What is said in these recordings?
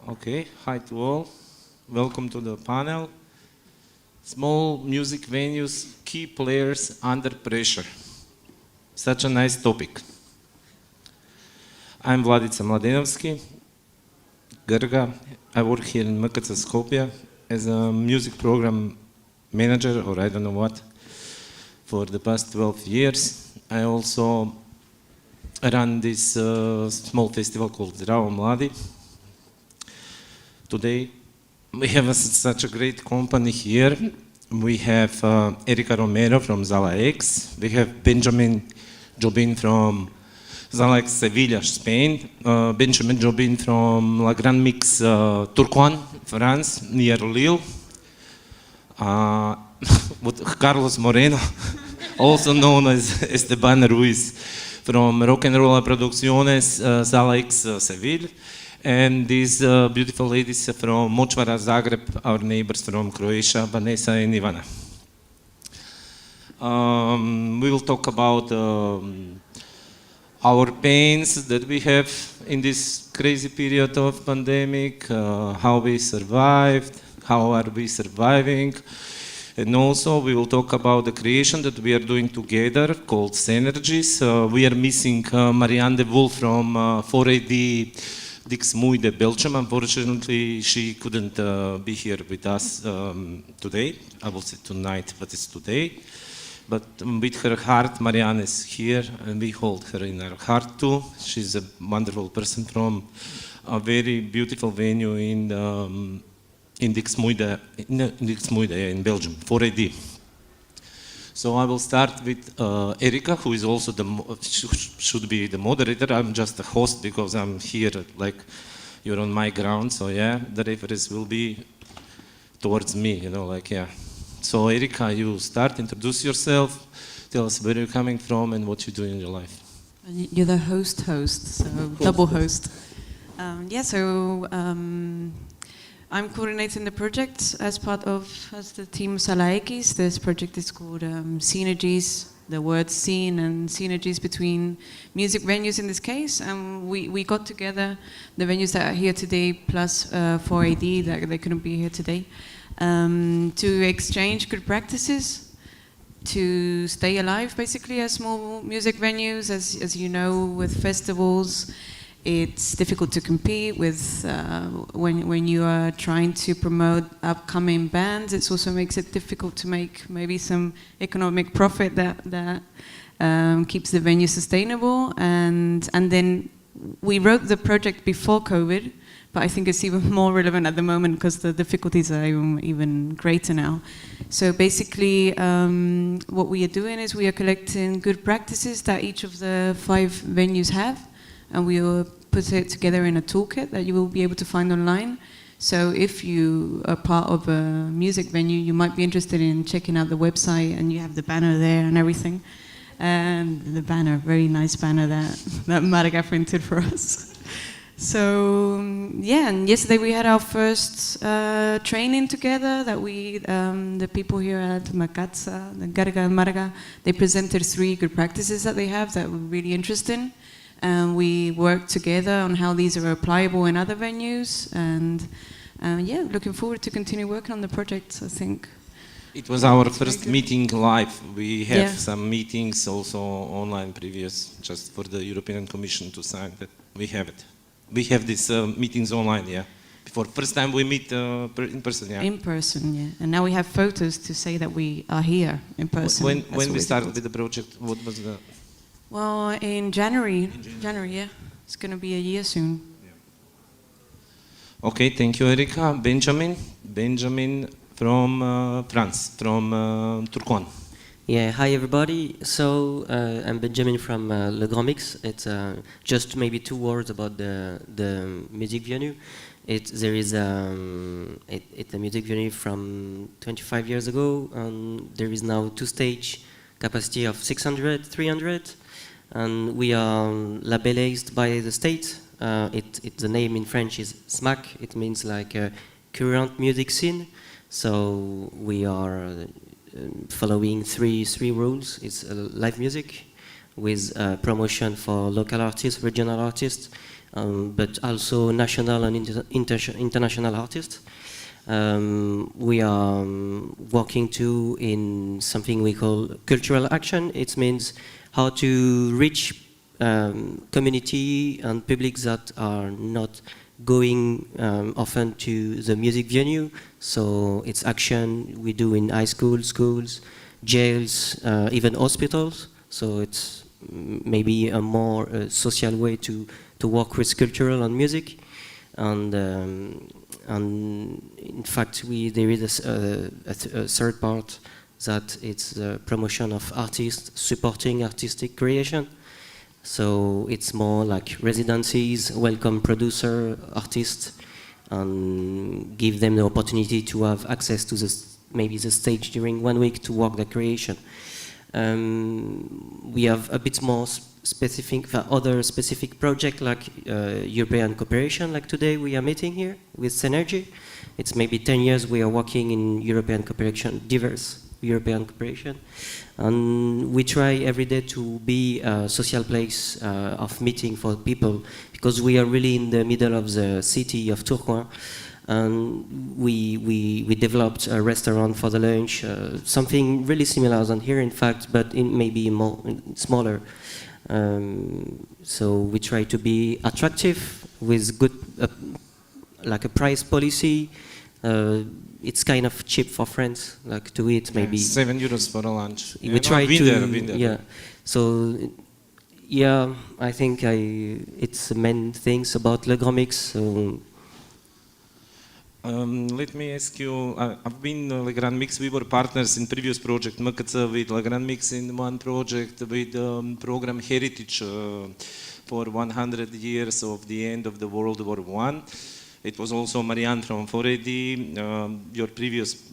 Okay, hi to all. Welcome to the panel. Small music venues, key players under pressure. Such a nice topic. I'm Vladica Mladenovski, Grga. I work here in MKC Skopje as a music program manager, or I don't know what, for the past 12 years. I also run this small festival called Zdravo Mladi. Today we have such a great company here. We have Erika Romero from Zala X. We have Benjamin Jobin from Zala X Sevilla, Spain. Benjamin Jobin from Legomix, Tourcoing, France, near Lille. Carlos Moreno, also known as Esteban Ruiz, from Rock'n'Rolla Producciones, Zala X Seville. And these beautiful ladies from Motura, Zagreb, our neighbors from Croatia, Vanesa and Ivana. We will talk about our pains that we have in this crazy period of pandemic, how we survived, how are we surviving, and also we will talk about the creation that we are doing together called Synergies. We are missing Marjan Dewulf from 4AD Dixmude, Belgium. Unfortunately, she couldn't be here with us today. I will say tonight, but it's today. But with her heart, Marjan is here, and we hold her in our heart too. She's a wonderful person from a very beautiful venue in Dixmude, in Belgium, 4AD. So I will start with Erika, who is also should be the moderator. I'm just a host because I'm here, like you're on my ground. So yeah, the reference will be towards me, yeah. So Erika, you start, introduce yourself, tell us where you're coming from and what you do in your life. You're the host, so double host. I'm coordinating the project as part of the team Salaikis. This project is called Synergies, the word scene and synergies between music venues in this case. And we got together the venues that are here today plus 4AD that they couldn't be here today to exchange good practices, to stay alive basically as small music venues. As you know, with festivals, it's difficult to compete with when you are trying to promote upcoming bands. It also makes it difficult to make maybe some economic profit that keeps the venue sustainable. And then we wrote the project before COVID, but I think it's even more relevant at the moment because the difficulties are even greater now. So basically, what we are doing is we are collecting good practices that each of the 5 venues have, and we will put it together in a toolkit that you will be able to find online. So if you are part of a music venue, you might be interested in checking out the website, and you have the banner there and everything. And the banner, very nice banner that Marga printed for us. So yeah, and yesterday we had our first training together that the people here at MKC, the Grga and Marga, they presented 3 good practices that they have that were really interesting. And we worked together on how these are applicable in other venues, and yeah, looking forward to continue working on the project, I think. It was our first meeting live. We have some meetings also online previous, just for the European Commission to sign that we have it. We have these meetings online, yeah. Before, first time we meet in person, yeah. In person, yeah. And now we have photos to say that we are here in person. When we started with the project, what was the... Well, in January, yeah. It's going to be a year soon. Yeah. Okay, thank you, Erika. Benjamin from France, from Tourcoing. Yeah, hi everybody. So I'm Benjamin from Legomix. It's just maybe 2 words about the music venue. It's a music venue from 25 years ago, and there is now 2-stage capacity of 600, 300. And we are labelized by the state. The name in French is SMAC. It means like current music scene. So we are following three rules. It's live music with promotion for local artists, regional artists, but also national and international artists. We are working too in something we call cultural action. It means how to reach community and publics that are not going often to the music venue. So it's action we do in high schools, schools, jails, even hospitals. So it's maybe a more social way to work with cultural and music. And in fact, there is a third part that it's the promotion of artists, supporting artistic creation. So it's more like residencies, welcome producer, artists, and give them the opportunity to have access to maybe the stage during 1 week to work the creation. We have a bit more specific, other specific project like European cooperation, like today we are meeting here with Synergy. It's maybe 10 years we are working in European cooperation, diverse European cooperation. And we try every day to be a social place of meeting for people, because we are really in the middle of the city of Tourcoing. And we developed a restaurant for the lunch, something really similar than here, in fact, but maybe more smaller. So we try to be attractive with good, like a price policy. It's kind of cheap for friends, like to eat maybe. €7 for a lunch. We try to, been there. yeah. So, yeah, I think it's the main things about Legomix. So. Let me ask you, I've been Legomix, we were partners in previous project, MKC with Legomix in one project with program Heritage for 100 years of the end of the World War I. It was also Marjan from 4AD, your previous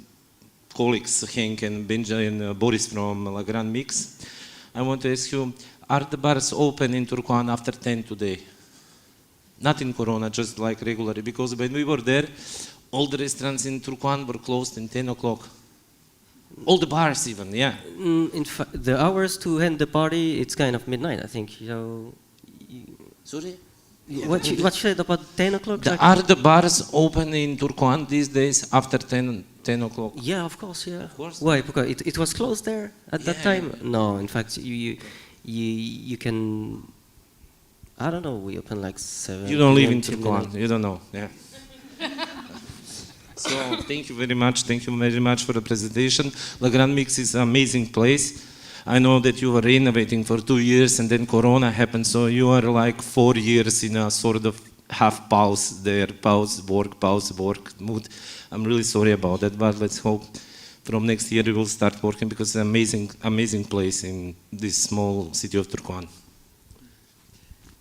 colleagues, Henk and Benjamin, Boris from Legomix. I want to ask you, are the bars open in Tourcoing after 10 today? Not in Corona, just like regularly, because when we were there, all the restaurants in Tourcoing were closed in 10 o'clock. All the bars even, yeah. In fact, the hours to end the party, it's kind of midnight, I think. So, Sorry? what you said about 10 o'clock? Are the bars open in Tourcoing these days after 10 o'clock? Yeah, of course, yeah. Of course. Why? Because it was closed there at that time? No, in fact, you can... I don't know, we open like 7... You don't live in Tourcoing, you don't know, yeah. So, thank you very much for the presentation. Legomix is an amazing place. I know that you were renovating for 2 years and then Corona happened, so you are like 4 years in a sort of half pause there, pause, work mood. I'm really sorry about that, but let's hope from next year we will start working, because it's an amazing place in this small city of Tourcoing.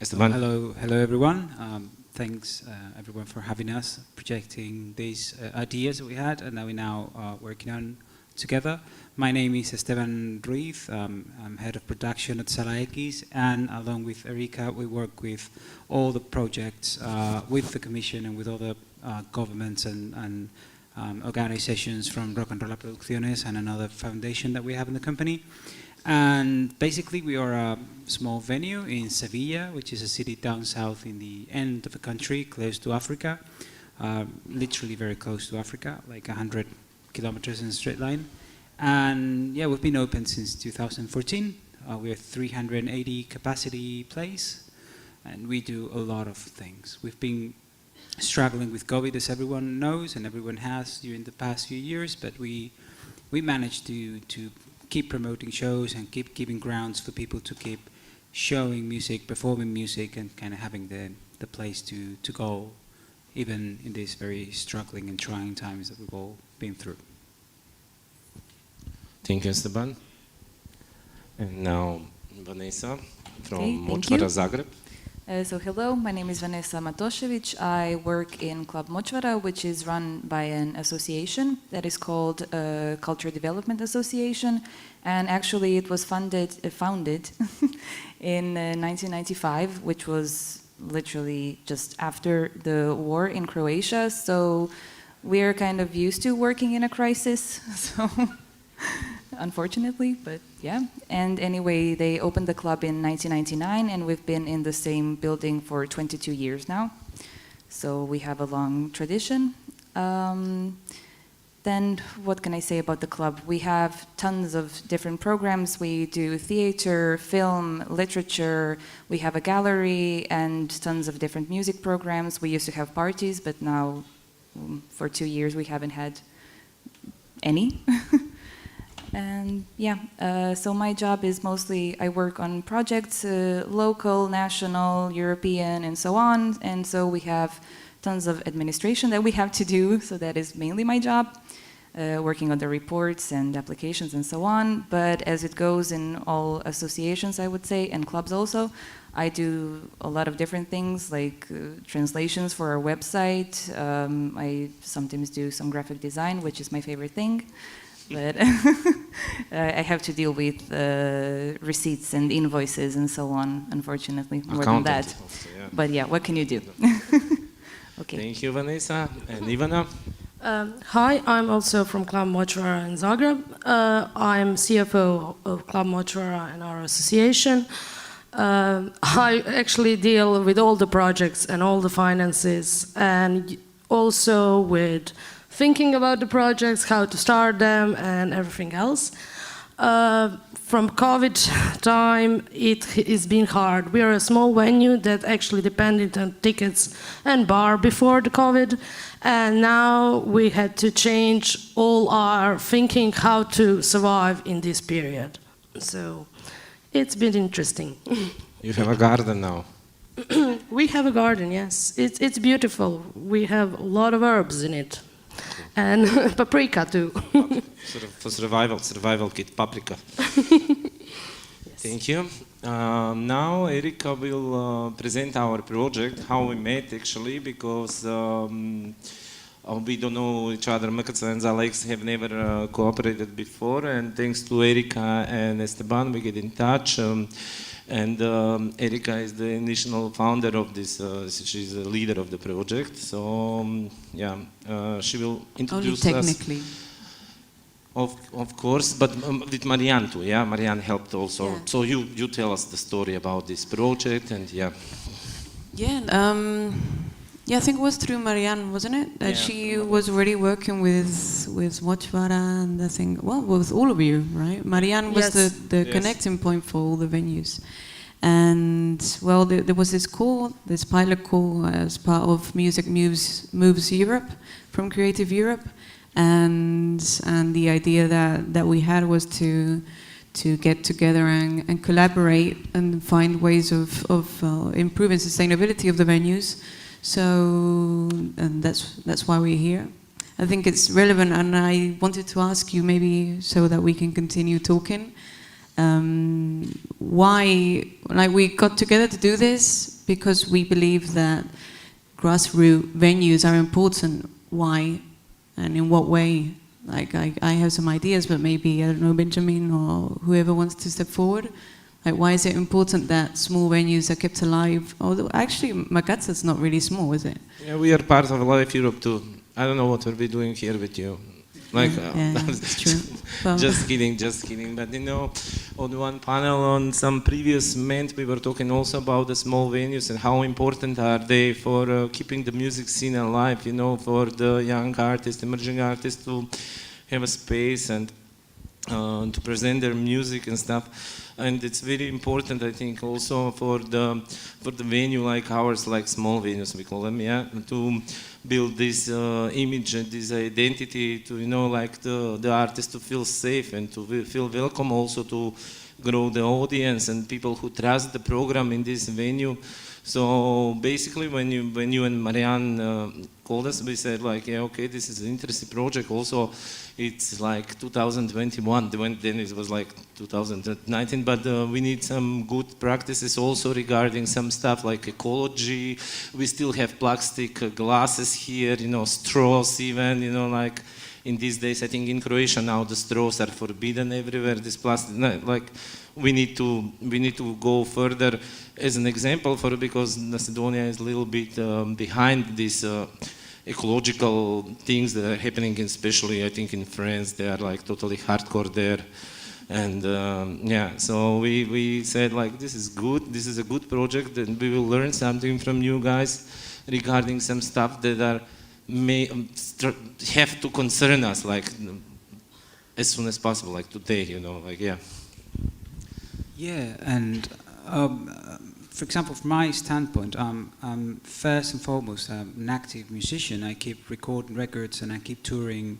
Esteban. Hello everyone. Thanks everyone for having us, projecting these ideas that we had and that we now are working on together. My name is Esteban Ruiz. I'm head of production at synergies, and along with Erika, we work with all the projects with the Commission and with other governments and organizations from Rock and Roll Producciones and another foundation that we have in the company. And basically we are a small venue in Sevilla, which is a city down south in the end of the country, close to Africa, literally very close to Africa, like 100 kilometers in a straight line. And yeah, we've been open since 2014. We're 380 capacity place, and we do a lot of things. We've been struggling with COVID, as everyone knows, and everyone has during the past few years, but we managed to keep promoting shows and keep giving grounds for people to keep showing music, performing music, and kind of having the place to go, even in these very struggling and trying times that we've all been through. Thank you, Esteban. And now Vanesa from Thank Motura, you. Zagreb. So hello, my name is Vanesa Matošević. I work in Club Motura, which is run by an association that is called Culture Development Association, and actually it was founded in 1995, which was literally just after the war in Croatia. So we're kind of used to working in a crisis. So unfortunately, but yeah. And anyway, they opened the club in 1999, and we've been in the same building for 22 years now. So we have a long tradition. Then what can I say about the club? We have tons of different programs. We do theater, film, literature. We have a gallery and tons of different music programs. We used to have parties, but now for 2 years we haven't had any. And yeah, so my job is mostly, I work on projects, local, national, European, and so on. And so we have tons of administration that we have to do, so that is mainly my job, working on the reports and applications and so on. But as it goes in all associations, I would say, and clubs also, I do a lot of different things, like translations for our website. I sometimes do some graphic design, which is my favorite thing. But I have to deal with receipts and invoices and so on, unfortunately, more than that. Also, yeah. But yeah, what can you do? Okay. Thank you, Vanesa. And Ivana? Hi, I'm also from Club Motura in Zagreb. I'm CFO of Club Motura and our association. I actually deal with all the projects and all the finances, and also with thinking about the projects, how to start them, and everything else. From COVID time, it has been hard. We are a small venue that actually depended on tickets and bar before the COVID, and now we had to change all our thinking how to survive in this period. So it's been interesting. You have a garden now. We have a garden, yes. It's beautiful. We have a lot of herbs in it. And paprika too. Sort of for survival kit, paprika. Yes. Thank you. Now Erika will present our project, how we met actually, because we don't know each other. Makaca and Alex have never cooperated before, and thanks to Erika and Esteban, we get in touch. And Erika is the initial founder of this, she's the leader of the project. So, yeah, she will introduce Only technically. us. Of course, but with Marjan too, yeah? Marjan helped also. Yeah. So you tell us the story about this project, and yeah. Yeah, yeah, I think it was through Marjan, wasn't it? That Yeah. she was already working with Motura and I think, well, with all of you, right? Marjan was Yes. the Yes. connecting point for all the venues. And, well, there was this call, this pilot call as part of Music Moves Europe, from Creative Europe. And the idea that we had was to get together and collaborate and find ways of improving sustainability of the venues. So, and that's why we're here. I think it's relevant, and I wanted to ask you maybe so that we can continue talking. Why, like, we got together to do this because we believe that grassroots venues are important. Why, and in what way? Like, I have some ideas, but maybe, I don't know, Benjamin or whoever wants to step forward. Like, why is it important that small venues are kept alive? Although, actually, Makaca's not really small, is it? Yeah, we are part of Live Europe too. I don't know what we'll be doing here with you. Like, yeah, that's true. Well, just kidding. But you know, on one panel on some previous event, we were talking also about the small venues and how important are they for keeping the music scene alive. You know, for the young artists, emerging artists to have a space and to present their music and stuff. And it's very important, I think, also for the venue like ours, like small venues we call them, yeah, to build this image and this identity, to, you know, like the artist to feel safe and to feel welcome, also to grow the audience and people who trust the program in this venue. So basically, when you and Marjan called us, we said like, yeah, okay, this is an interesting project. Also, it's like 2021. Then it was like 2019. But we need some good practices also regarding some stuff like ecology. We still have plastic glasses here, you know, straws even, you know, like in these days. I think in Croatia now the straws are forbidden everywhere. This plastic, like. We need to go further as an example because Macedonia is a little bit behind this ecological things that are happening, especially I think in France, they are like totally hardcore there. And yeah, so we said like, this is good, this is a good project, and we will learn something from you guys regarding some stuff that are have to concern us, like as soon as possible, like today, you know, like yeah. Yeah, and for example, from my standpoint, I'm first and foremost an active musician. I keep recording records and I keep touring.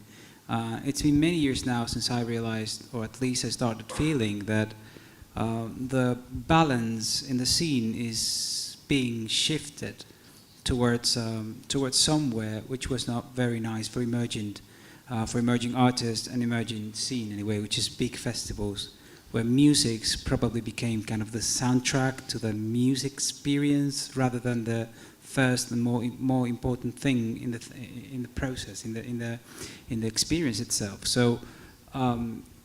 It's been many years now since I realized, or at least I started feeling, that the balance in the scene is being shifted towards somewhere which was not very nice for emerging artists and emerging scene anyway, which is big festivals, where music's probably became kind of the soundtrack to the music experience rather than the first and more important thing in the process, in the experience itself. So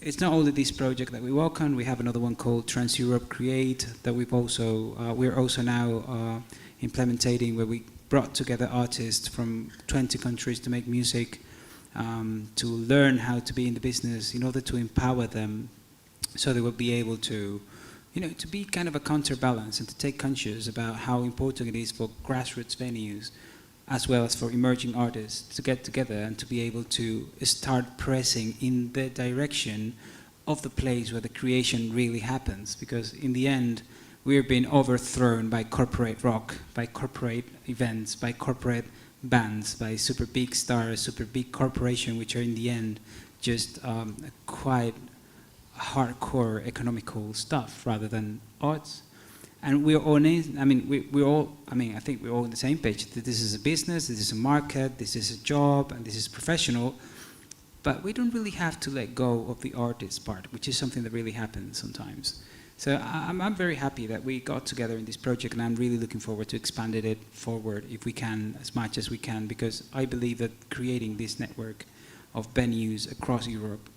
it's not only this project that we work on. We have another one called Trans Europe Create that we're also now implementing, where we brought together artists from 20 countries to make music, to learn how to be in the business in order to empower them, so they will be able to, you know, to be kind of a counterbalance and to take conscious about how important it is for grassroots venues as well as for emerging artists to get together and to be able to start pressing in the direction of the place where the creation really happens. Because in the end, we're being overthrown by corporate rock, by corporate events, by corporate bands, by super big stars, super big corporations, which are in the end just quite hardcore economical stuff rather than arts. And we're all, I think we're all on the same page that this is a business, this is a market, this is a job, and this is professional. But we don't really have to let go of the artist part, which is something that really happens sometimes. So I'm very happy that we got together in this project, and I'm really looking forward to expanding it forward if we can, as much as we can, because I believe that creating this network of venues across Europe,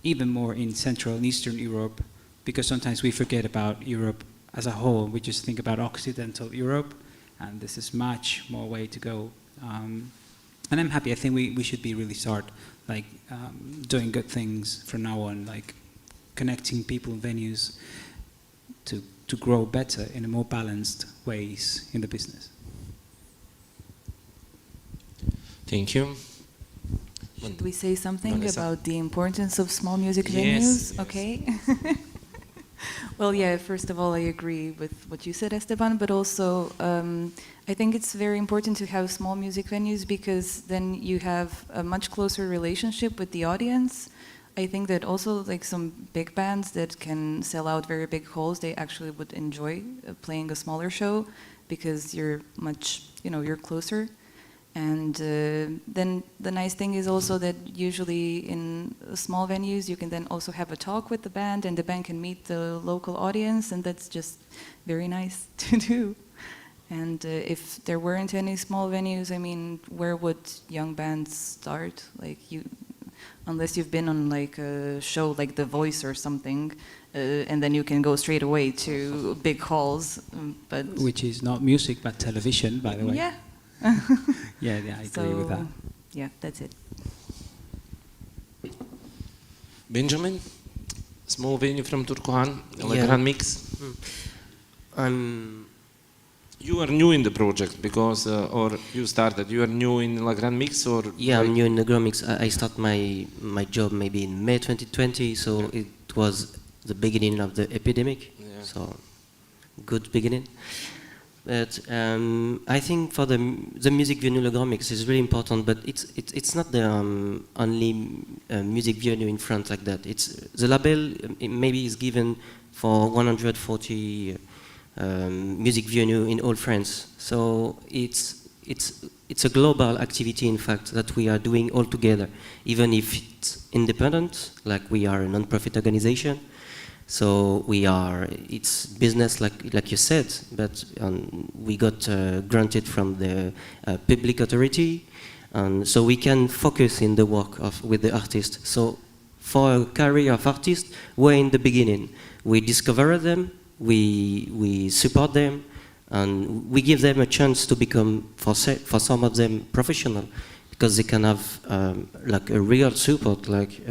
even more in Central and Eastern Europe, because sometimes we forget about Europe as a whole. We just think about Occidental Europe, and this is much more way to go. And I'm happy. I think we should be really start like doing good things from now on, like connecting people and venues to grow better in a more balanced ways in the business. Thank you. Should we say something Vanesa. about the importance of small music venues? Yes. Okay. Well, yeah, first of all, I agree with what you said, Esteban, but also I think it's very important to have small music venues because then you have a much closer relationship with the audience. I think that also like some big bands that can sell out very big halls, they actually would enjoy playing a smaller show because you're much, you're closer. And then the nice thing is also that usually in small venues you can then also have a talk with the band and the band can meet the local audience, and that's just very nice to do. And if there weren't any small venues, I mean, where would young bands start? Like unless you've been on like a show like The Voice or something, and then you can go straight away to big halls. But Which is not music but television, by the way. yeah. Yeah, I agree with that. Yeah, that's it. Benjamin, small venue from Turkohan, Yeah. Legomix. You are new in the project because, or you started. You are new in Legomix, or Yeah, like I'm new in Legomix. I start my job maybe in May 2020, so it was the beginning of the epidemic. Yeah. So good beginning. But I think for the music venue Legomix is really important, but it's not the only music venue in France like that. It's the label maybe is given for 140 music venue in all France. So it's a global activity, in fact, that we are doing all together, even if it's independent, like we are a non-profit organization. So it's business like you said, but we got granted from the public authority, and so we can focus in the work with the artist. So for a career of artists, we're in the beginning. We discover them, we support them, and we give them a chance to become, for some of them, professional, because they can have like a real support, like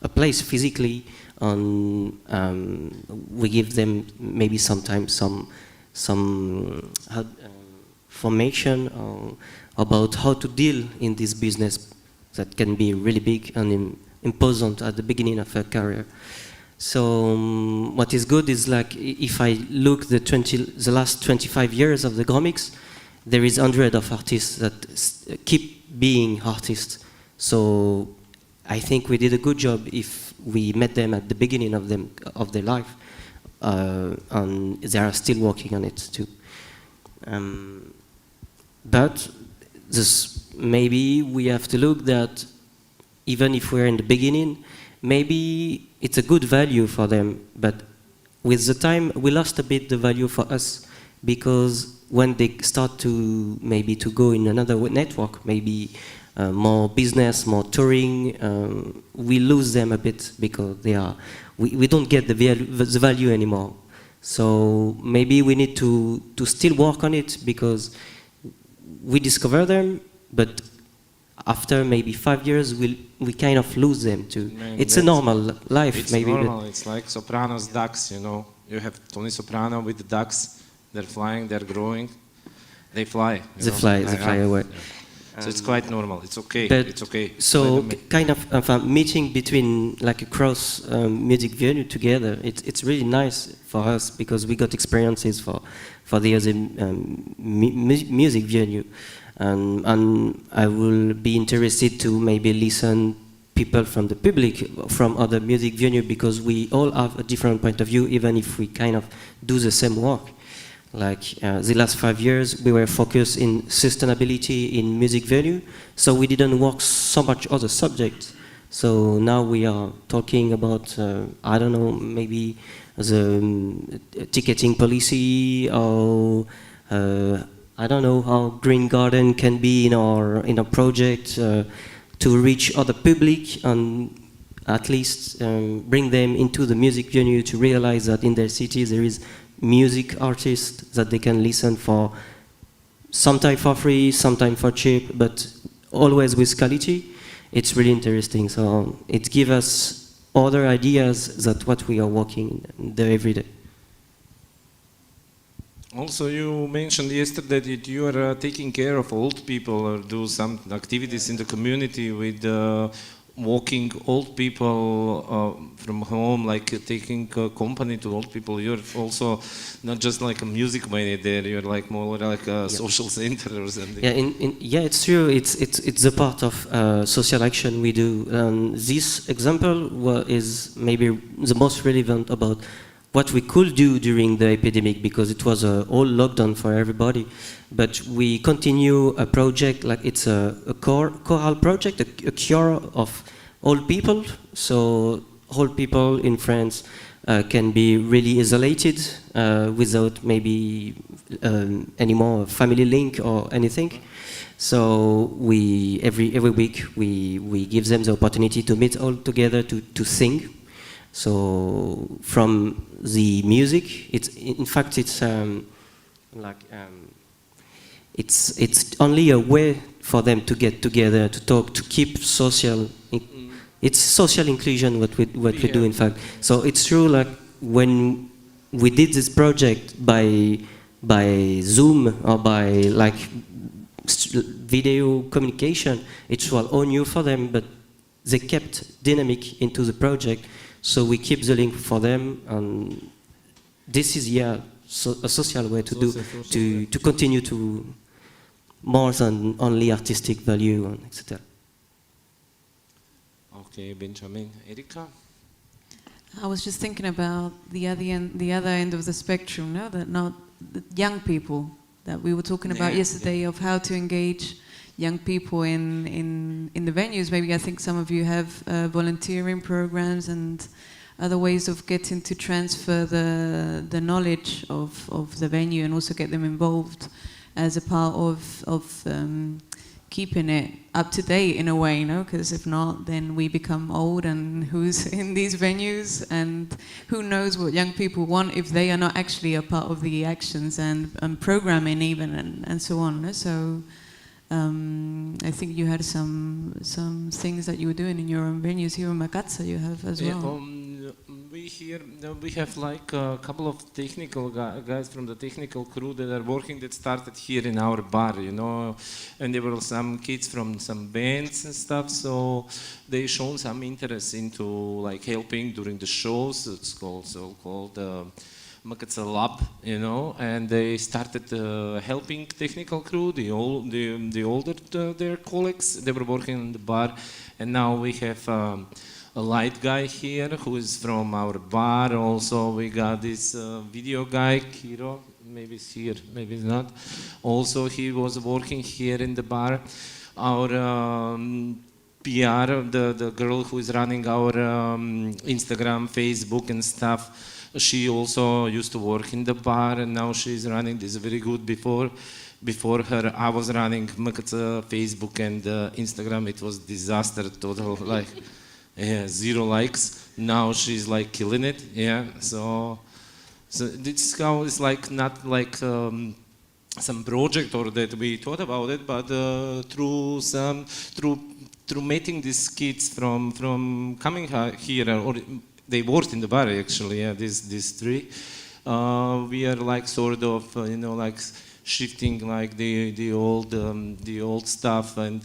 a place physically, and we give them maybe sometimes some formation about how to deal in this business that can be really big and imposing at the beginning of a career. So what is good is, like, if I look the last 25 years of the Legomix, there is hundreds of artists that keep being artists. So I think we did a good job if we met them at the beginning of their life, and they are still working on it too. But maybe we have to look that even if we're in the beginning, maybe it's a good value for them, but with the time we lost a bit the value for us, because when they start to maybe to go in another network, maybe more business, more touring, we lose them a bit, because we don't get the value anymore. So maybe we need to still work on it, because we discover them, but after maybe 5 years, we kind of lose them too. Man, it's a normal life, it's maybe. Normal. It's like sopranos, ducks. You know, you have Tony Soprano with the ducks. They're flying. They're growing. They fly. They fly away. Yeah. So it's quite normal. It's okay. But it's okay. So kind of a meeting between, like, a cross music venue together. It's really nice for us, because we got experiences for the other music venue. And I will be interested to maybe listen people from the public, from other music venue, because we all have a different point of view, even if we kind of do the same work. Like the last 5 years, we were focused in sustainability in music venue, so we didn't work so much other subjects. So now we are talking about, I don't know, maybe the ticketing policy, or I don't know how Green Garden can be in our project to reach other public, and at least bring them into the music venue to realize that in their cities there is music artists that they can listen for, sometimes for free, sometimes for cheap, but always with quality. It's really interesting. So it gives us other ideas that what we are working there every day. Also, you mentioned yesterday that you are taking care of old people, or do some activities in the community with walking old people from home, like taking company to old people. You're also not just like a music venue there, you're like more like a social center or something. Yeah, it's true. It's a part of social action we do. This example is maybe the most relevant about what we could do during the epidemic, because it was all lockdown for everybody. But we continue a project, like it's a choral project, a cure of old people. So old people in France can be really isolated without maybe any more family link or anything. So we every week we give them the opportunity to meet all together to sing. So from the music, it's only a way for them to get together, to talk, to keep social. It's social inclusion what we do, in fact. So it's true, like when we did this project by Zoom or by like video communication, it was all new for them, but they kept dynamic into the project. So we keep the link for them, and this is a social way to continue to more than only artistic value, and etc. Okay, Benjamin, Erika. I was just thinking about the other end of the spectrum, no? That not the young people that we were talking about yesterday, of how to engage young people in the venues. Maybe I think some of you have volunteering programs and other ways of getting to transfer the knowledge of the venue, and also get them involved as a part of keeping it up to date in a way, you know, because if not, then we become old, and who's in these venues, and who knows what young people want if they are not actually a part of the actions and programming even, and so on. So I think you had some things that you were doing in your own venues here in Makatsa. You have as well. We have like a couple of technical guys from the technical crew that are working, that started here in our bar, you know, and there were some kids from some bands and stuff, so they shown some interest into like helping during the shows. It's called Makatsa Lab, you know, and they started helping technical crew, the older their colleagues. They were working in the bar, and now we have a light guy here who is from our bar. Also, we got this video guy, Kiro. Maybe he's here, maybe he's not. Also, he was working here in the bar. Our PR, the girl who is running our Instagram, Facebook, and stuff, she also used to work in the bar, and now she's running this very good. Before her, I was running Makatsa Facebook and Instagram. It was disaster, total, like. Yeah, 0 likes. Now she's like killing it. Yeah, so this is how it's like, not like some project or that we thought about it, but through meeting these kids from coming here, or they worked in the bar actually. Yeah, these three. We are like sort of you know, like shifting like the old stuff, and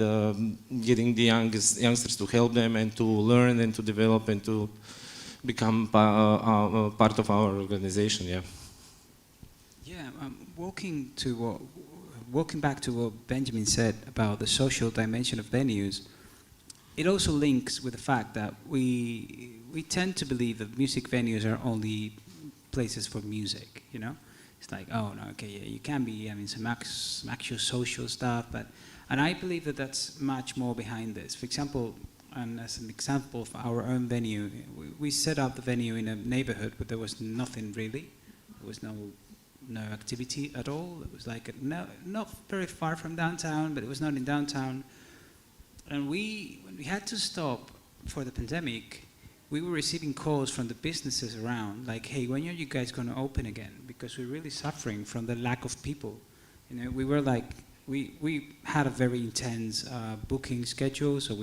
getting the youngsters to help them and to learn and to develop and to become part of our organization. Yeah. Yeah. Walking back to what Benjamin said about the social dimension of venues, it also links with the fact that we tend to believe that music venues are only places for music. You know. It's like, oh no, okay, yeah, you can be having some actual social stuff, and I believe that that's much more behind this. For example, and as an example of our own venue, we set up the venue in a neighborhood where there was nothing really. There was no activity at all. It was like not very far from downtown, but it was not in downtown. And when we had to stop for the pandemic, we were receiving calls from the businesses around, like, hey, when are you guys going to open again? Because we're really suffering from the lack of people. You know, we were like, we had a very intense booking schedule. So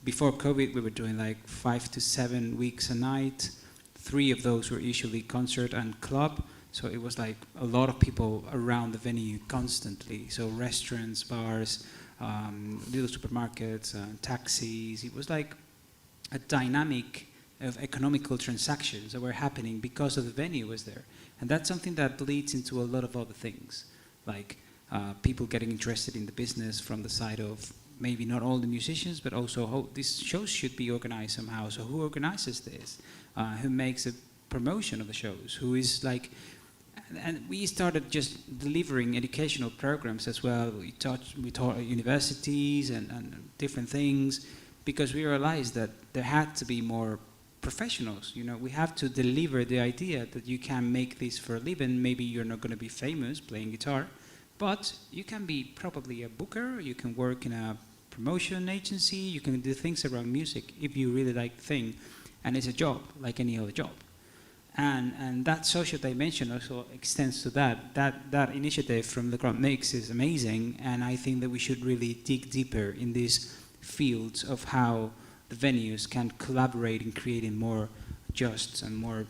before COVID, we were doing like 5 to 7 weeks a night. 3 of those were usually concert and club. So it was like a lot of people around the venue constantly. So restaurants, bars, little supermarkets, taxis. It was like a dynamic of economical transactions that were happening because of the venue was there. And that's something that leads into a lot of other things, like people getting interested in the business from the side of maybe not all the musicians, but also how these shows should be organized somehow. So who organizes this? Who makes a promotion of the shows? Who is like, and we started just delivering educational programs as well. We taught universities and different things, because we realized that there had to be more professionals. You know, we have to deliver the idea that you can make this for a living. Maybe you're not going to be famous playing guitar, but you can be probably a booker. You can work in a promotion agency. You can do things around music if you really like the thing, and it's a job like any other job. And that social dimension also extends to that. That initiative from Legomix is amazing, and I think that we should really dig deeper in these fields of how the venues can collaborate in creating more just and more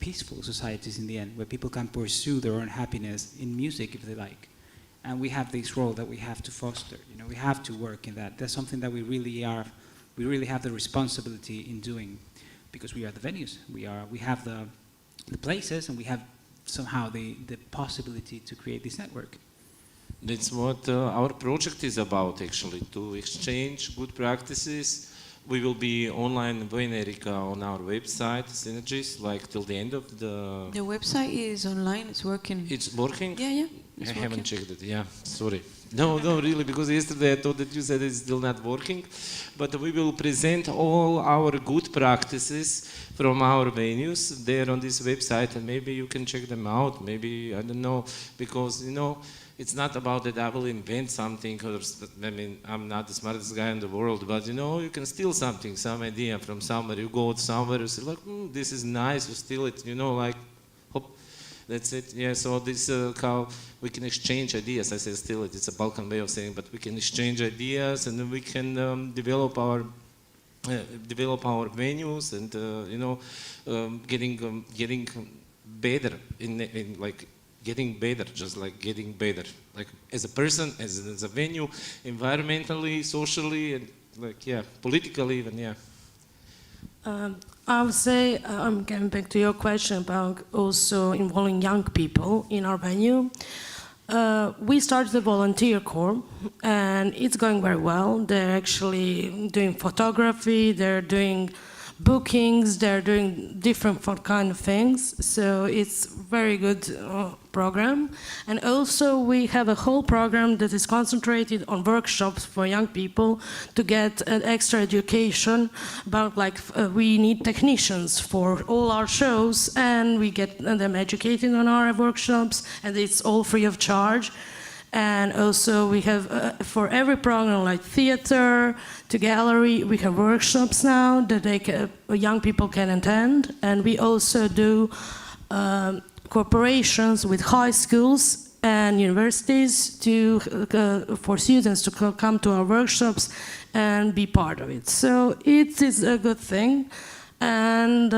peaceful societies in the end, where people can pursue their own happiness in music if they like. And we have this role that we have to foster. You know, we have to work in that. That's something that we really have the responsibility in doing, because we are the venues. We have the places, and we have somehow the possibility to create this network. That's what our project is about, actually, to exchange good practices. We will be online in Erika on our website, Synergies, like till the end of the... The website is online, it's working. It's working? Yeah. I haven't checked it, yeah, sorry. No, really, because yesterday I thought that you said it's still not working. But we will present all our good practices from our venues there on this website, and maybe you can check them out. Maybe, I don't know, because, you know, it's not about that I will invent something, or I mean, I'm not the smartest guy in the world, but you know, you can steal something, some idea from somewhere. You go somewhere, you say like, this is nice, you steal it, you know, like, hop, that's it. Yeah, so this how we can exchange ideas. I say steal it, it's a Balkan way of saying, but we can exchange ideas, and then we can develop our venues, and you know, getting better in like getting better, just like getting better, like as a person, as a venue, environmentally, socially, and like yeah, politically even, yeah. I would say, I'm getting back to your question about also involving young people in our venue. We started a volunteer corps, and it's going very well. They're actually doing photography, they're doing bookings, they're doing different kind of things. So it's very good program. And also we have a whole program that is concentrated on workshops for young people to get an extra education about like we need technicians for all our shows, and we get them educated on our workshops, and it's all free of charge. And also we have, for every program like theater to gallery, we have workshops now that young people can attend. And we also do cooperations with high schools and universities for students to come to our workshops and be part of it. So it is a good thing. And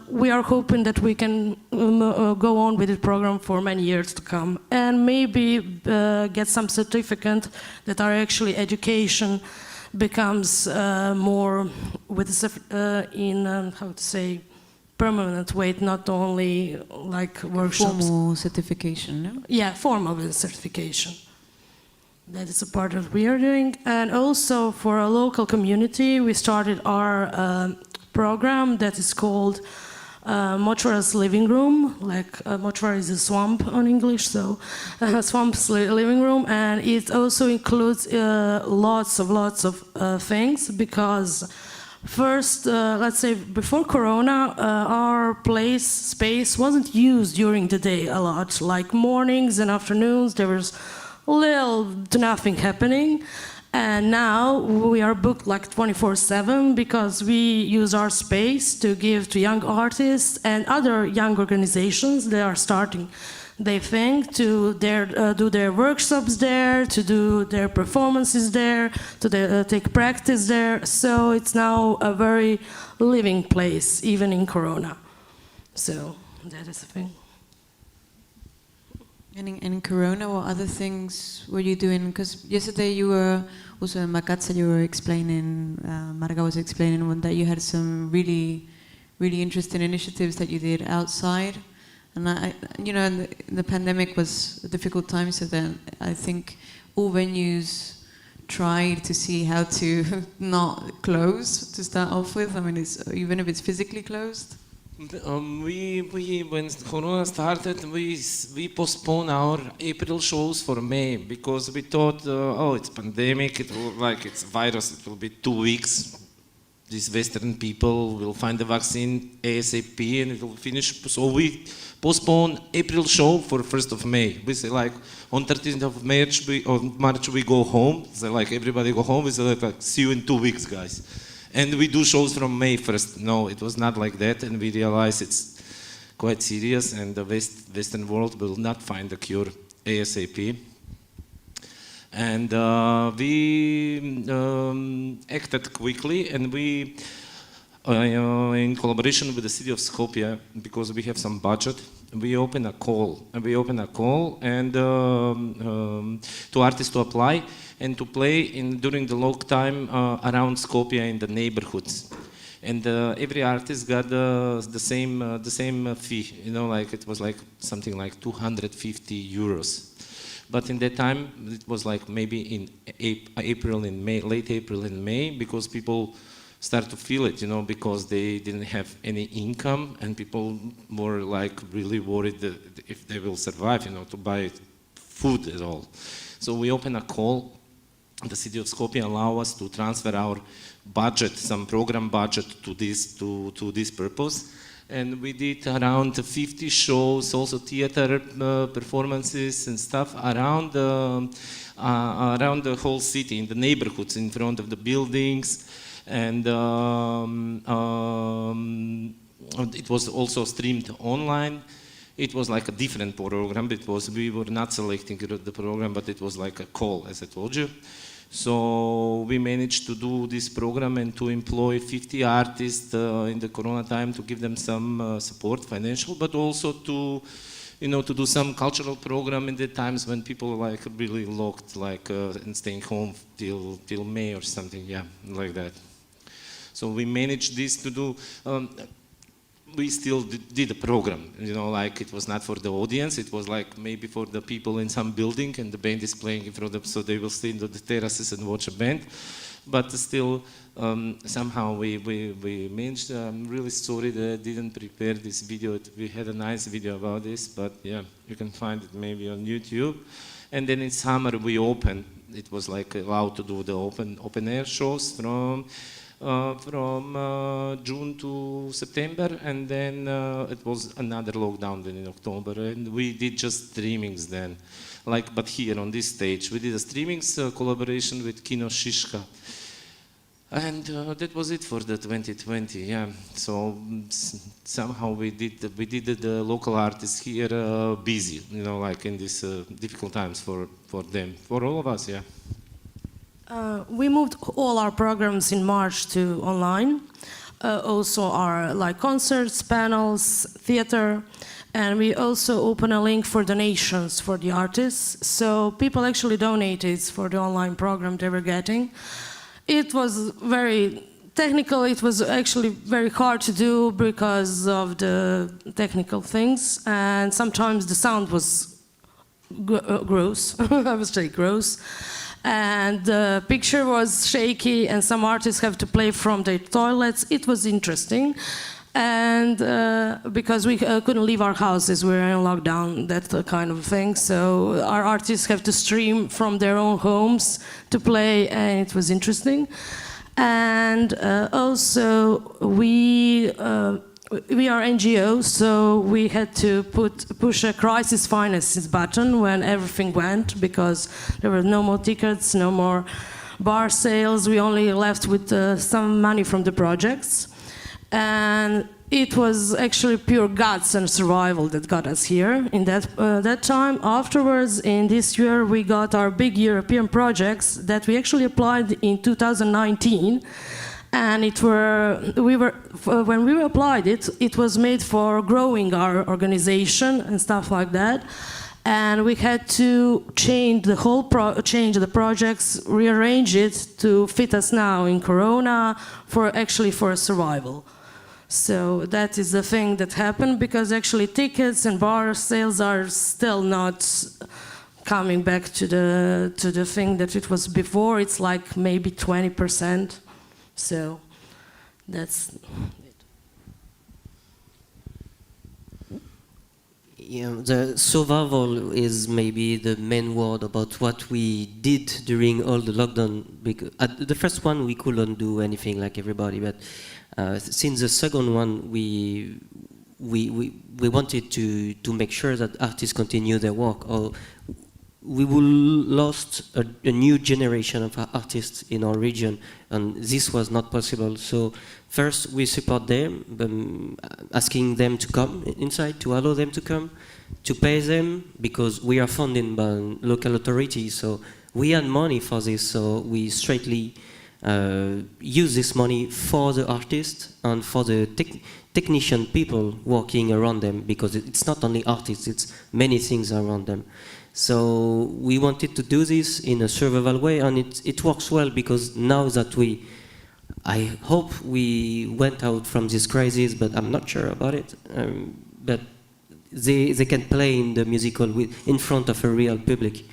we are hoping that we can go on with the program for many years to come, and maybe get some certificate that our actually education becomes more with in how to say permanent way, not only like workshops. Formal certification, no? Yeah, formal certification. That is a part of what we are doing, and also for a local community, we started our program that is called Motura's Living Room. Like Motura is a swamp on English, so swamp's living room, and it also includes lots of things, because first, let's say before Corona, our space wasn't used during the day a lot. Like mornings and afternoons, there was little to nothing happening. And now we are booked like 24/7 because we use our space to give to young artists and other young organizations that are starting they think to do their workshops there, to do their performances there, to take practice there. So it's now a very living place, even in Corona. So that is the thing. And in Corona, what other things were you doing? Because yesterday you were also in Makatsa, you were explaining, Marga was explaining that you had some really interesting initiatives that you did outside. And the pandemic was a difficult time, so then I think all venues tried to see how to not close to start off with. I mean, even if it's physically closed. When Corona started, we postponed our April shows for May because we thought, it's pandemic, it's virus, it will be 2 weeks. These Western people will find the vaccine ASAP and it will finish. So we postponed April show for 1st of May. We say on 13th of March we go home. So everybody go home. We say see you in 2 weeks, guys. And we do shows from May 1st. No, it was not like that, and we realized it's quite serious, and the Western world will not find a cure ASAP. And we acted quickly, and we, in collaboration with the city of Skopje, because we have some budget, we open a call. And to artists to apply and to play during the long time around Skopje in the neighborhoods. And every artist got the same fee. It was something like 250 euros. But in that time, it was maybe in April and May, late April and May, because people start to feel it, because they didn't have any income, and people were really worried that if they will survive, to buy food at all. So we opened a call. The city of Skopje allow us to transfer our budget, some program budget, to this purpose, And we did around 50 shows, also theater performances and stuff around the whole city, in the neighborhoods, in front of the buildings. And it was also streamed online. It was like a different program. We were not selecting the program, but it was like a call, as I told you. So we managed to do this program and to employ 50 artists in the Corona time to give them some support, financial, but also to, to do some cultural program in the times when people like really locked, like and staying home till May or something, yeah, like that. So we managed this to do. We still did a program, like it was not for the audience, it was like maybe for the people in some building and the band is playing in front of them, so they will stay in the terraces and watch a band. But still, somehow we managed. I'm really sorry that I didn't prepare this video. We had a nice video about this, but yeah, you can find it maybe on YouTube. And then in summer we opened, it was like allowed to do the open air shows from June to September, and then it was another lockdown then in October, and we did just streamings then, but here on this stage we did a streamings collaboration with Kino Šiška, and that was it for the 2020. Yeah, so somehow we did the local artists here busy, like in these difficult times for them, for all of us. Yeah. We moved all our programs in March to online. Also our concerts, panels, theater, and we also open a link for donations for the artists. So people actually donated for the online program they were getting. It was very technical. It was actually very hard to do because of the technical things, and sometimes the sound was gross. I would say gross. And the picture was shaky, and some artists have to play from their toilets. It was interesting, and because we couldn't leave our houses, we were in lockdown, that kind of thing. So our artists have to stream from their own homes to play, and it was interesting. And also we are NGO, so we had to push a crisis finances button when everything went, because there were no more tickets, no more bar sales. We only left with some money from the projects. And it was actually pure guts and survival that got us here in that time. Afterwards, in this year, we got our big European projects that we actually applied in 2019. And when we applied it, it was made for growing our organization and stuff like that. And we had to change the whole change the projects, rearrange it to fit us now in Corona for survival. So that is the thing that happened, because actually tickets and bar sales are still not coming back to the thing that it was before. It's like maybe 20%. So that's it. Yeah, the survival is maybe the main word about what we did during all the lockdown. Because at the first one we couldn't do anything like everybody, but since the second one we wanted to make sure that artists continue their work, or we will lost a new generation of artists in our region, and this was not possible. So first we support them, asking them to come inside, to allow them to come, to pay them, because we are funded by local authorities, so we had money for this, so we straightly use this money for the artists and for the technician people working around them, because it's not only artists, it's many things around them. So we wanted to do this in a survival way, and it works well, because now that I hope we went out from this crisis, but I'm not sure about it. But they can play in the musical in front of a real public,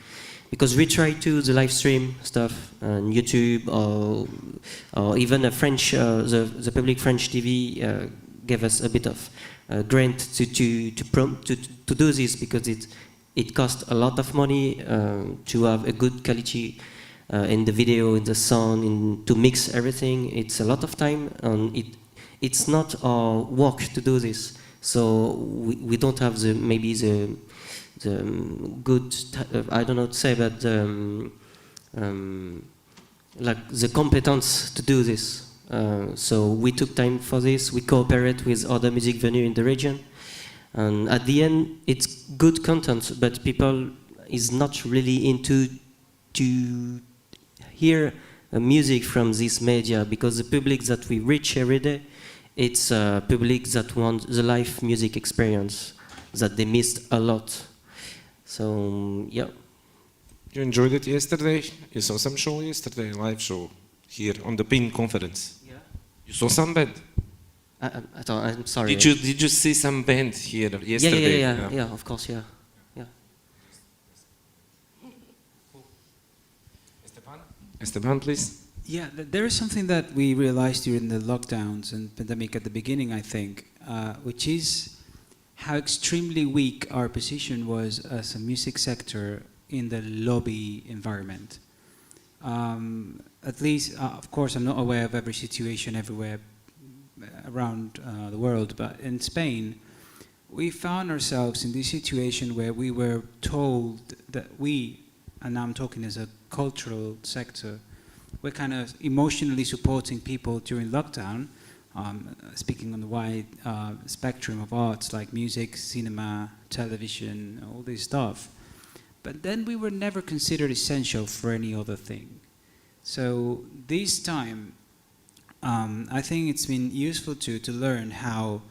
because we try to the live stream stuff on YouTube, or even a French the public French TV gave us a bit of grant to do this, because it costs a lot of money to have a good quality in the video, in the sound, to mix everything. It's a lot of time, and it's not our work to do this. So we don't have maybe the good, I don't know what to say, but like the competence to do this. So we took time for this. We cooperate with other music venues in the region, and at the end, it's good content, but people is not really into to hear music from this media, because the public that we reach every day, it's a public that want the live music experience that they missed a lot. So yeah. You enjoyed it yesterday? You saw some show yesterday, live show here on the PIN conference. Yeah. You saw some band? I'm sorry. Did you see some band here yesterday? Yeah, of course, yeah. Esteban, please. Yeah, there is something that we realized during the lockdowns and pandemic at the beginning, I think, which is how extremely weak our position was as a music sector in the lobby environment. At least, of course, I'm not aware of every situation everywhere around the world, but in Spain, we found ourselves in this situation where we were told that we, and now I'm talking as a cultural sector, we're kind of emotionally supporting people during lockdown, speaking on the wide spectrum of arts like music, cinema, television, all this stuff. But then we were never considered essential for any other thing. So this time, I think it's been useful to learn how,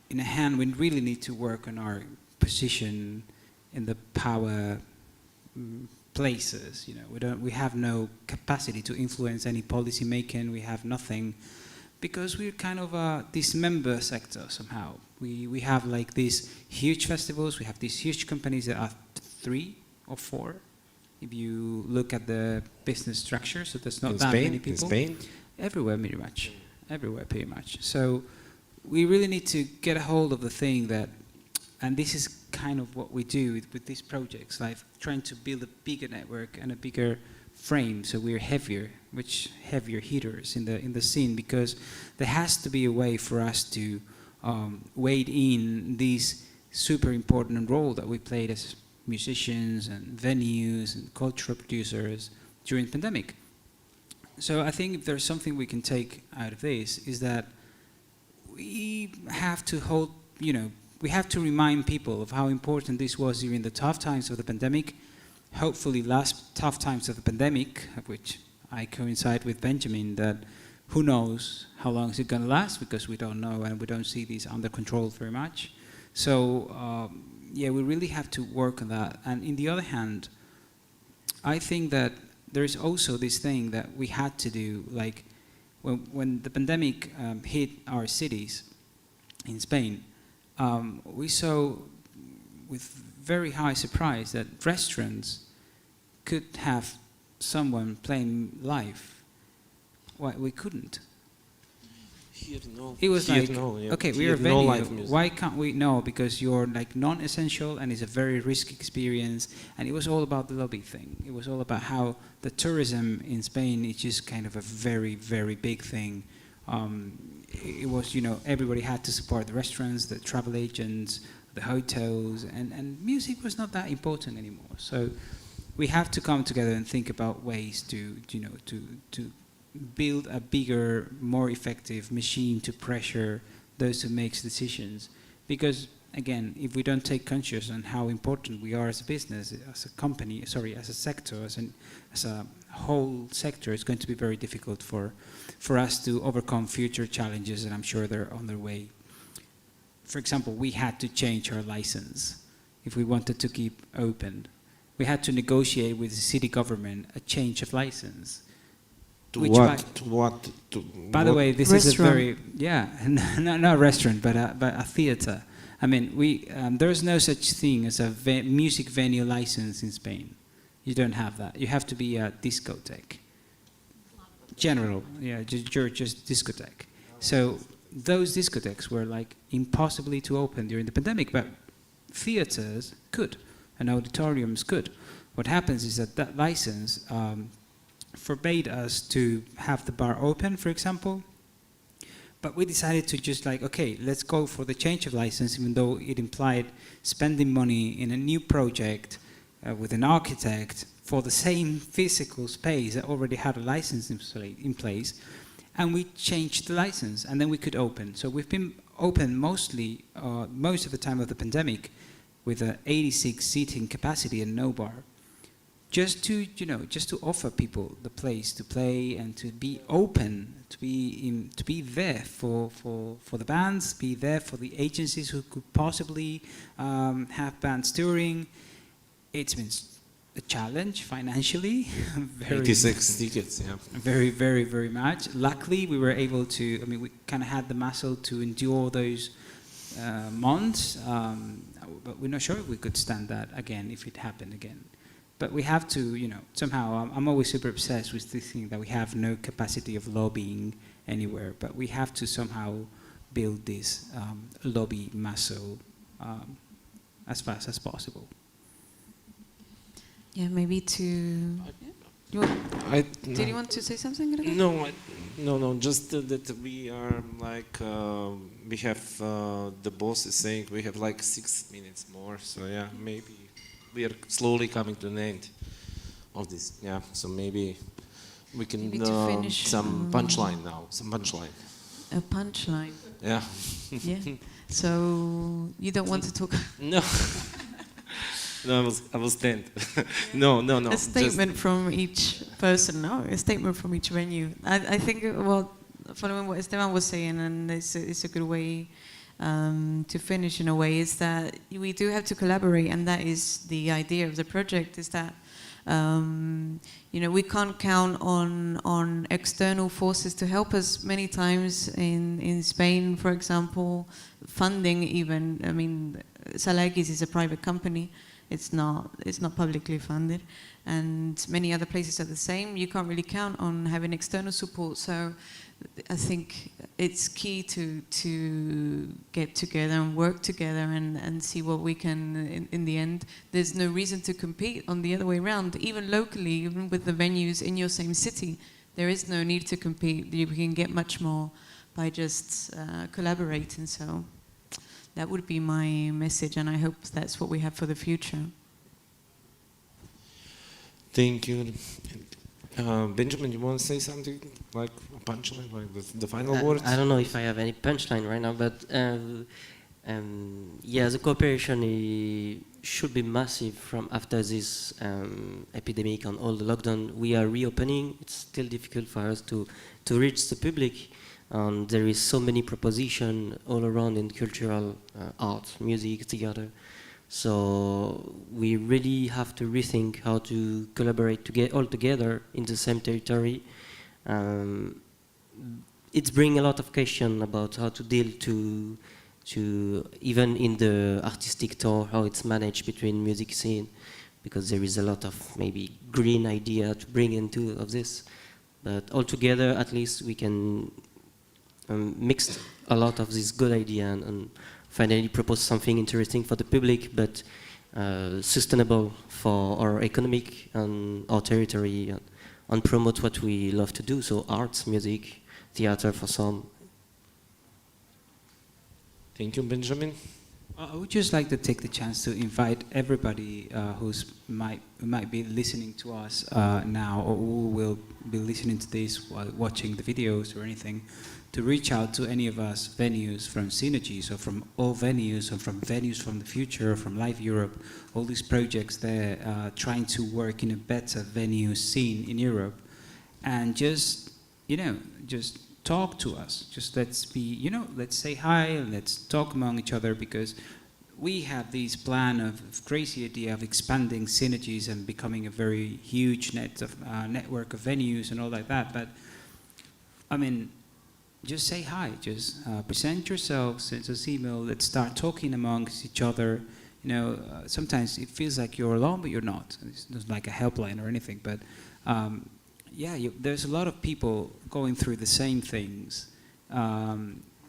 in a hand, we really need to work on our position in the power places. You know, we have no capacity to influence any policy making. We have nothing, because we're kind of a dismember sector somehow. We have like these huge festivals. We have these huge companies that are 3 or 4. If you look at the business structure, so there's not that many people. In Spain? Everywhere, pretty much. Everywhere, pretty much. So we really need to get a hold of the thing that, and this is kind of what we do with these projects, like trying to build a bigger network and a bigger frame, so we're heavier hitters in the scene, because there has to be a way for us to wade in this super important role that we played as musicians and venues and cultural producers during the pandemic. So I think if there's something we can take out of this, is that we have to hold, we have to remind people of how important this was during the tough times of the pandemic. Hopefully last tough times of the pandemic, of which I coincide with Benjamin, that who knows how long is it going to last, because we don't know and we don't see these under control very much. So yeah, we really have to work on that. And in the other hand, I think that there is also this thing that we had to do, like when the pandemic hit our cities in Spain, we saw with very high surprise that restaurants could have someone playing live. Why we couldn't? Here, no. It was here, like, no, yeah. okay, Here, we're a no venue. live music. Why can't we? No, because you're like non-essential and it's a very risky experience. And it was all about the lobby thing. It was all about how the tourism in Spain is just kind of a very, very big thing. It was, everybody had to support the restaurants, the travel agents, the hotels, and music was not that important anymore. So we have to come together and think about ways to build a bigger, more effective machine to pressure those who make decisions. Because again, if we don't take conscious on how important we are as a business, as a company, as a sector, as a whole sector, it's going to be very difficult for us to overcome future challenges, and I'm sure they're on their way. For example, we had to change our license if we wanted to keep open. We had to negotiate with the city government a change of license. To what? By the way, this is a very, not a restaurant, but a theater. I mean, there's no such thing as a music venue license in Spain. You don't have that. You have to be a discotheque. General, just discotheque. So those discotheques were like impossibly to open during the pandemic, but theaters could, and auditoriums could. What happens is that license forbade us to have the bar open, for example, but we decided to just like, okay, let's go for the change of license, even though it implied spending money in a new project with an architect for the same physical space that already had a license in place. And we changed the license, and then we could open. So we've been open mostly, most of the time of the pandemic, with an 86 seating capacity and no bar. Just to, just to offer people the place to play and to be open, to be there for the bands, be there for the agencies who could possibly have bands touring. It's been a challenge financially. 86 tickets, yeah. Very, very, very much. Luckily, we were able to, we kind of had the muscle to endure those months, but we're not sure if we could stand that again if it happened again. But we have to, somehow, I'm always super obsessed with this thing that we have no capacity of lobbying anywhere, but we have to somehow build this lobby muscle as fast as possible. Yeah, maybe to... Did you want to say something, Grga? No, just that we are like, we have, the boss is saying we have like 6 minutes more, so yeah, maybe we are slowly coming to an end of this, yeah, so maybe we can, finish, some punchline now, some punchline. A punchline? Yeah. Yeah, so you don't want to talk... No. No, I was tense. No. A statement from each person, no? A statement from each venue. I think, well, following what Esteban was saying, and it's a good way to finish in a way, is that we do have to collaborate, and that is the idea of the project, is that we can't count on external forces to help us. Many times in Spain, for example, funding even, synergies is a private company. It's not publicly funded, and many other places are the same. You can't really count on having external support. So I think it's key to get together and work together and see what we can, in the end. There's no reason to compete on the other way around. Even locally, even with the venues in your same city, there is no need to compete. You can get much more by just collaborating. So that would be my message, and I hope that's what we have for the future. Thank you. Benjamin, you want to say something, like a punchline, like the final words? I don't know if I have any punchline right now, but yeah, the cooperation should be massive from after this epidemic and all the lockdown. We are reopening. It's still difficult for us to reach the public. There is so many propositions all around in cultural art, music, theater. So we really have to rethink how to collaborate to get all together in the same territory. It's bringing a lot of questions about how to deal to even in the artistic tour, how it's managed between music scene, because there is a lot of maybe green idea to bring into of this. But all together, at least we can mixed a lot of this good idea and finally propose something interesting for the public, but sustainable for our economic and our territory, and promote what we love to do, so arts, music, theater for some. Thank you, Benjamin. I would just like to take the chance to invite everybody who might be listening to us now, or who will be listening to this while watching the videos or anything, to reach out to any of us venues from Synergies, or from all venues, or from venues from the future, or from Live Europe, all these projects there trying to work in a better venue scene in Europe, and just talk to us. Just let's say hi, and let's talk among each other, because we have this plan of crazy idea of expanding Synergies and becoming a very huge network of venues and all like that. But I mean, just say hi, just present yourself, send us email, let's start talking amongst each other. Sometimes it feels like you're alone, but you're not. It's not like a helpline or anything, but yeah, there's a lot of people going through the same things.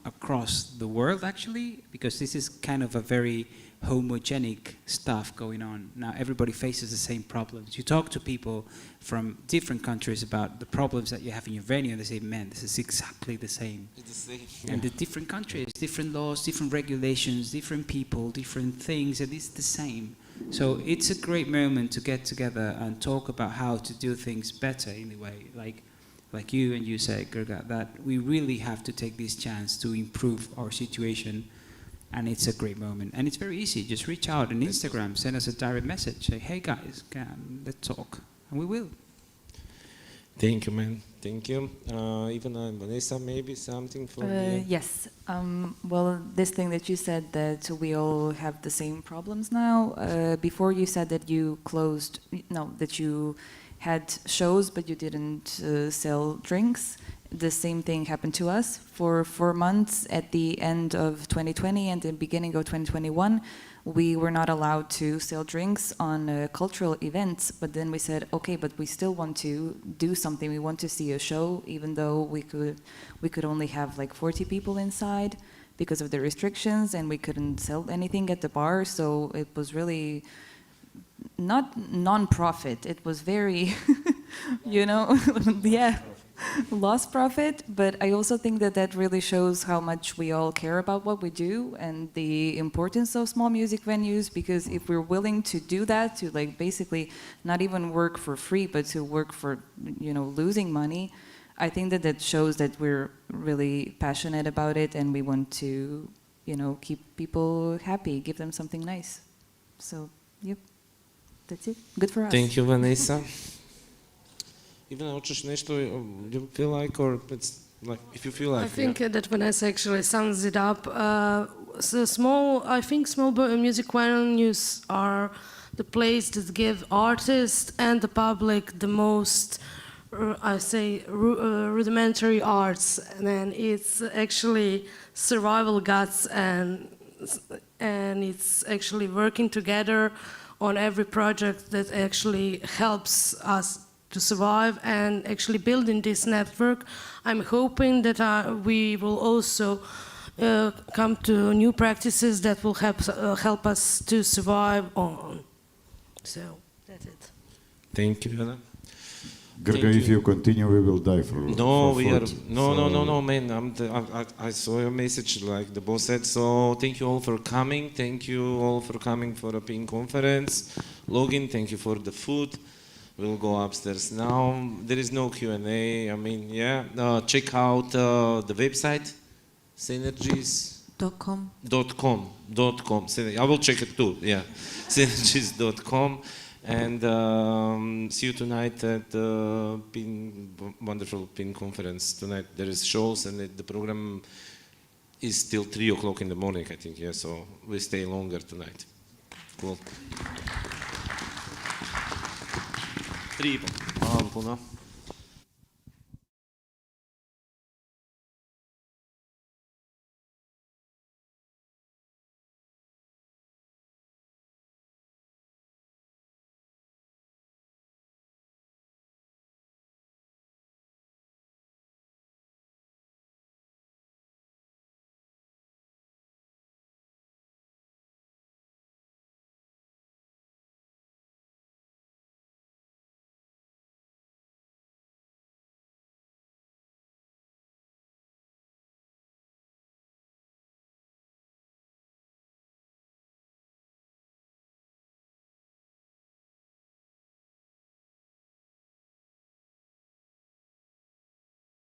across the world actually, because this is kind of a very homogenic stuff going on. Now everybody faces the same problems. You talk to people from different countries about the problems that you have in your venue, and they say, man, this is exactly the same. It's the same. And the different countries, different laws, different regulations, different people, different things, and it's the same. So it's a great moment to get together and talk about how to do things better in a way, like you and you say, Grga, that we really have to take this chance to improve our situation, and it's a great moment. And it's very easy, just reach out on Instagram, send us a direct message, say, hey guys, let's talk, and we will. Thank you, man. Thank you. Ivana and Vanesa, maybe something for you? Yes. Well, this thing that you said that we all have the same problems now. Before you said that you that you had shows but you didn't sell drinks. The same thing happened to us. For 4 months at the end of 2020 and the beginning of 2021, we were not allowed to sell drinks on cultural events. But then we said, okay, but we still want to do something. We want to see a show, even though we could only have like 40 people inside because of the restrictions, and we couldn't sell anything at the bar. So it was really not non-profit. It was very, lost profit. But I also think that that really shows how much we all care about what we do and the importance of small music venues. Because if we're willing to do that, to like basically not even work for free, but to work for, losing money, I think that that shows that we're really passionate about it and we want to, keep people happy, give them something nice. So, yep. That's it. Good for us. Thank you, Vanesa. Ivana, hoćeš nešto, you feel like, or it's like, if you feel like... I think that Vanessa actually sums it up. I think small music venues are the place that give artists and the public the most, rudimentary arts. And then it's actually survival guts, and it's actually working together on every project that actually helps us to survive and actually building this network. I'm hoping that we will also come to new practices that will help us to survive on. So that's it. Thank you, Ivana. Grga, if you continue, we will die for No, for we are... food. No, man. I saw your message, like the boss said. So thank you all for coming. Thank you all for coming for a PIN conference. Login, thank you for the food. We'll go upstairs now. There is no Q&A. I mean, yeah. Check out the website, synergies.com. I will check it too, yeah. synergies.com. And see you tonight at the wonderful PIN conference. Tonight there is shows, and the program is till 3 o'clock in the morning, I think, yeah, so we stay longer tonight. Cool. 3:30. Hvala puno.